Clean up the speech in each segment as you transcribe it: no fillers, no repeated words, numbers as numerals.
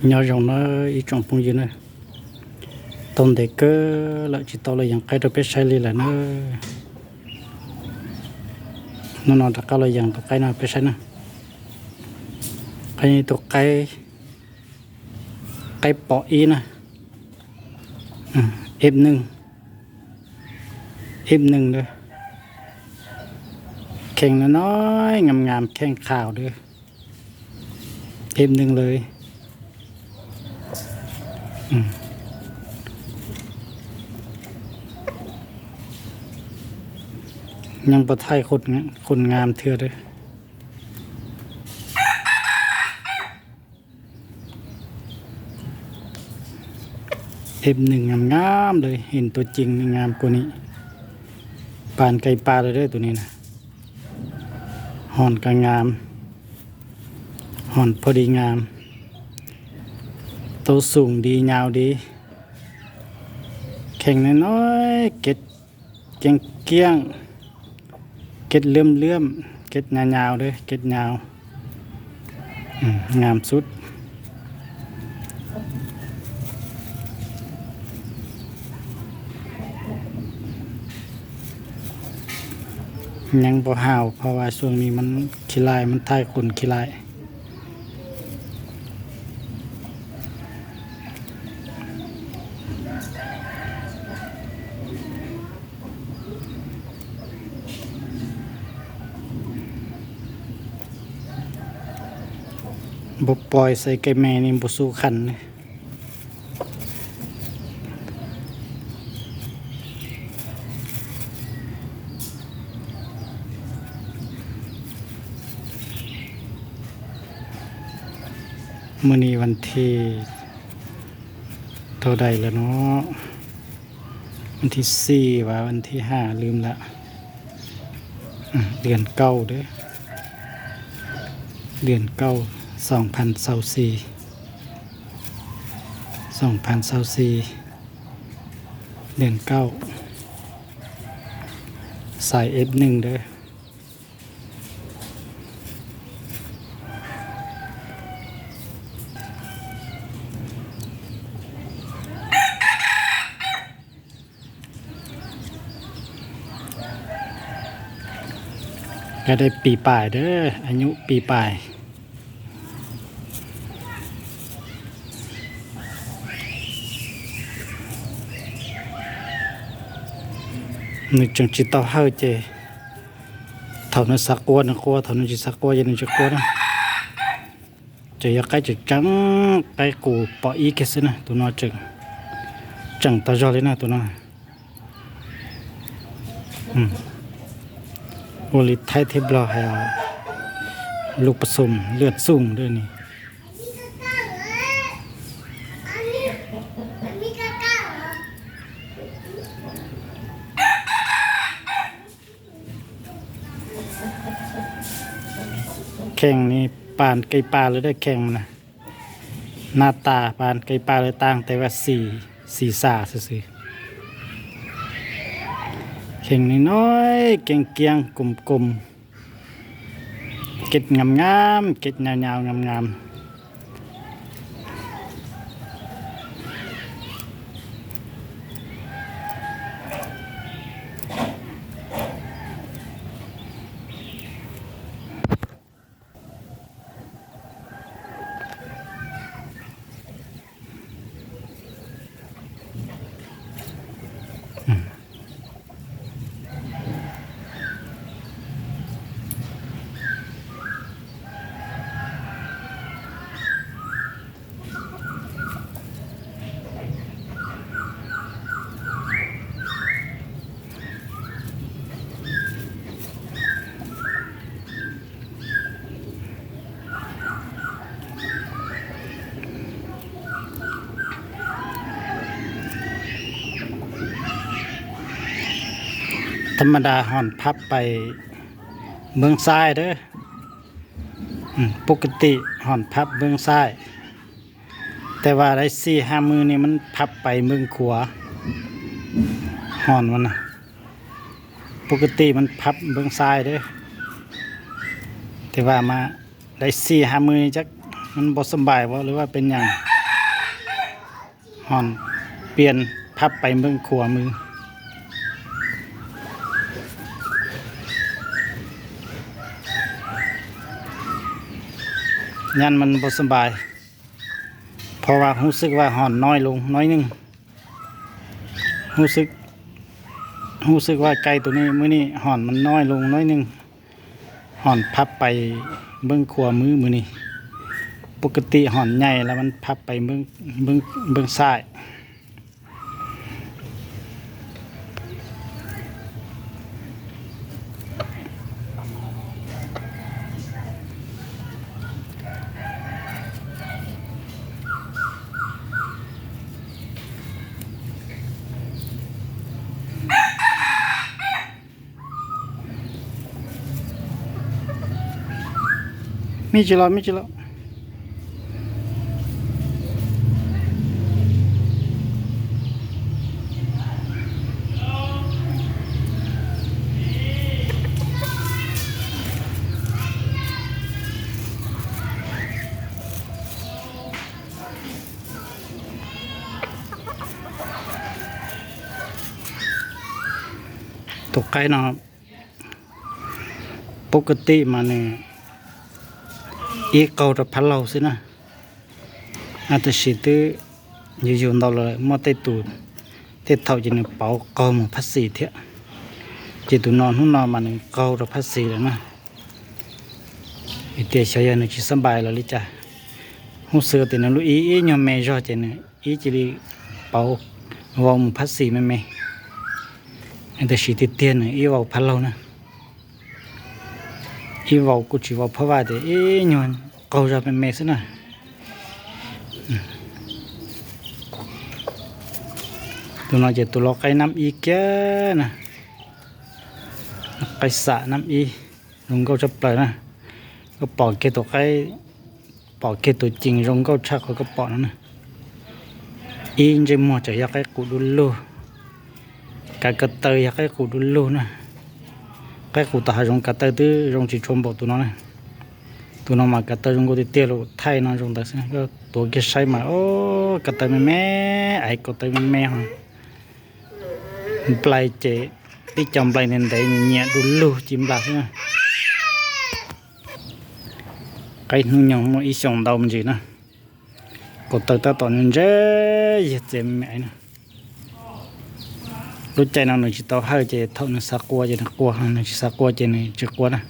nhỏ rồng nó ít trong phong gì nữa tôm để cơ lại chỉ tao là dạng cái đồ bé sai là nó đặt cao là dạng tao cái nào bé sai nữa cái tao cái bỏ ý nè ép nưng nữaแข่งน้อยงามๆแข่งข่าวด้วยเอ็มหนึ่งเลยยังประทายคนงามเถื่อด้วยเอ็มหนึ่งงามเลยเห็นตัวจริงงามกว่านี้ปานไก่ปลาเลยด้วยตัวนี้นะหอนก็งามหอนพอดีงามโตสูงดียาวดีแข็งน้อยเก็ดเกี้ยงเก็ดเลื่อมเก็ดยาวๆด้วยเก็ดยาวงามสุดยังบ่ห่าวเพราะว่าช่วงนี้มันขี้ลายมันท้ายคนขี้ลายบ่ปล่อยใส่ไก่แม่นี่บ่สู้ขันเลยมื้อนี้วันที่เท่าใดแล้วเนาะวันที่4ว่าวันที่5ลืมละเดือนเก้าเด้อเดือนเก้า2024เดือนเก้าสาย F1 เด้อก็ได้ปีปลายเด้ออายุปีปลายนึกจังจิตต่อเฮาเจเท่านั้นสักกัวนะกัวเท่านั้นจิสักกัวยันจะกัวนะจะอยากใกล้จะจังไปกูปออีกสินะตัวน้อยจังตาจอเลยนะตัวน้อยโอลิไทยเทบลอให้ลูกผสมเลือดสูงด้วยนี่แข่งนี่ปานไก่ปลาเลยได้แข่งนะหน้าตาปานไก่ปลาเลยต่างแต่ว่าสีสาซื่อแข่งน้อยๆเกียงกลมๆเก็ดงามๆเก็ดยาวๆงามๆธรรมดาห่อนพับไปเมืองซ้ายเด้อปกติห่อนพับเมืองซ้ายแต่ว่าได้4-5 มือนี่มันพับไปเมืองขวาห่อนมันนะปกติมันพับเมืองซ้ายเด้อแต่ว่ามาได้4-5 มือนี่จักมันบ่สบายบ่หรือว่าเป็นหยัง ห่อนเปลี่ยนพับไปเบื้องขวามือยันมันบ่สบายเพราะว่ารู้สึกว่าห่อนน้อยลงน้อยหนึงรู้สึกว่าไก่ตัวนี้มื้อนี้ห่อนมันน้อยลงน้อยหนึงห่อนพับไปเบื้องขวามือมื้อนี้ปกติห่อนใหญ่แล้วมันพับไปเบื้องซ้ายมีจิโร่ตกไก่นะครับปกติมาเนี่ยอีกเก่าจะพันเราสินะอาจจะสิตื้ออยู่ๆเราเลยมอเตตูนเทเท่าจะเนี่ยเป่าเก่าหมู่พัสสีเถอะจิตุนอนหุ่นนอนมาเนี่ยเก่าจะพัสสีเลยนะอีเตชายเนี่ยชิสบายแล้วลิจ้ะหูเสือแต่เนี่ยลูกอียอมแม่จอเจเนี่ยอีจะได้เป่าวอมพัสสีแม่แต่สิติเตียนเนี่ยอีวอพันเรานะอีวอกูจีวอเพราะว่าแต่ยอนเก่าจะเป็นแม่สินะตัวน้อยจะตัวล็อกไก่น้ำอีแก่นะไก่สะน้ำอีลุงก็จะปล่อยนะก็ปอกเกตัวไก่ปอกเกตัวจริงลุงก็ชักเขาก็ปอกนั่นนะอีนจะมัวจะอยากให้กูดูลูกากระเตยอยากให้กูดูลูนะไก่กูตาลุงกระเตยตื้อลุงจีชมบอกตัวน้อยนะตัวน้องมากระเตยลุงก็ติเตี้ยลูไทยน้องลุงแต่สิก็ตัวเกใช้มาโอ้กระเตยแม่ไอ้กระเตยแม่ฮะปลายเจที่จำปลายเนินได้เนี่ยดูลูจิ้มหลักนะไก่นุ่งยองมันอีสองดาวมันจีนะกดตาตอนนี้เจ๊เจ็บแม่นะรู้ใจเราหนึ่งจิตเอาให้เจเท่านั้นสักกัวเจนักกัวหนึ่งสักกัวเจนี่จะกัวนะ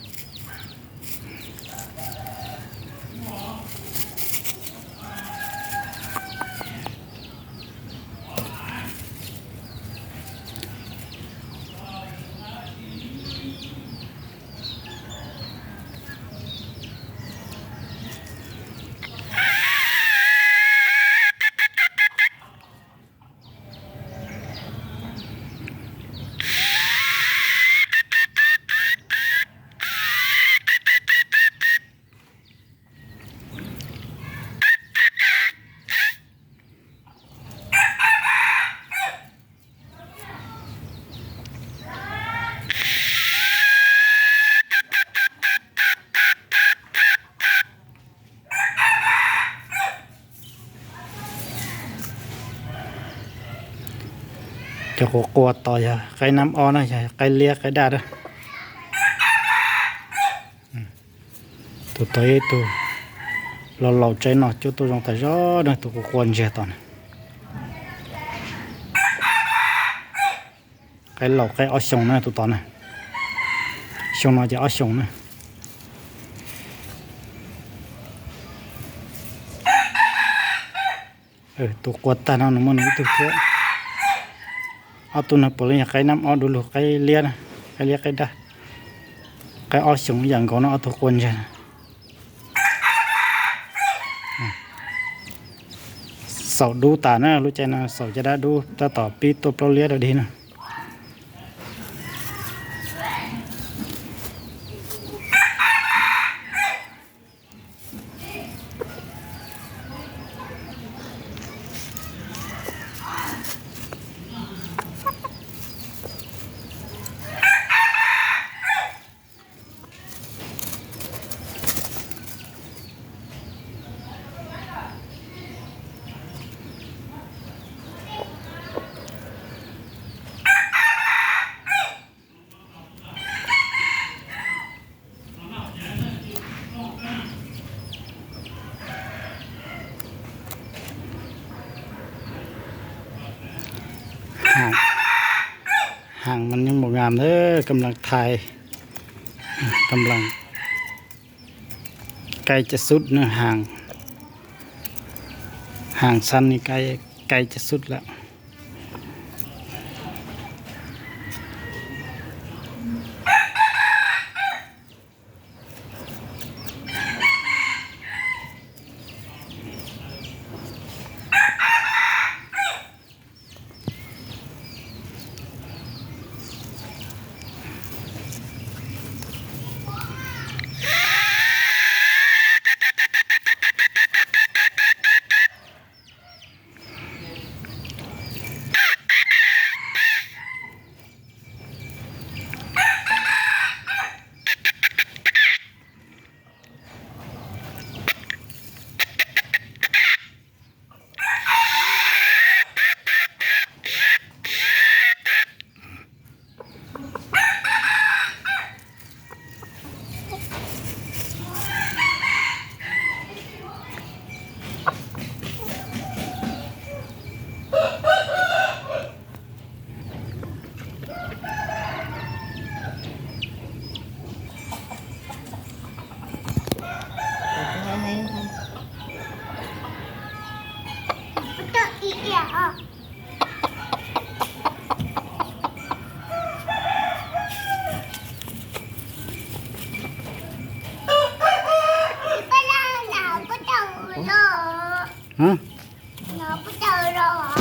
จะกลัวต่อยไก่น้ำอ้อนะใช่ไก่เลี้ยไก่ดาดนะตัวต่อยตัวเราใจหน่อยจุดตัวรองแต่ย้อนนะตัวกวนเจ้าตอนไก่เหล่าไก่อ้อชงนะตัวตอนนะชงน้อยจะอ้อชงนะตัวกวนตาหน้าหนุ่มนี่ตัวเท่เอาตัวนั้นไปเลยไก่น้ำอ้อดูลูกไก่เลี้ยนะไก่เลี้ยไก่ดาไก่อ้อชงอย่างก่อนนะเอาตัวกวนเจ้าเสาดูตานะรู้ใจนะเสาจะได้ดูตาต่อปีตัวเปล่าเลี้ยเราดีนะ หางมันยังบ่งามเด้อกำลังถ่ายกำลังใกล้จะสุดเนื้อหางสั้นนี่ใกล้จะสุดแล้วฮะ nó có chờ rồi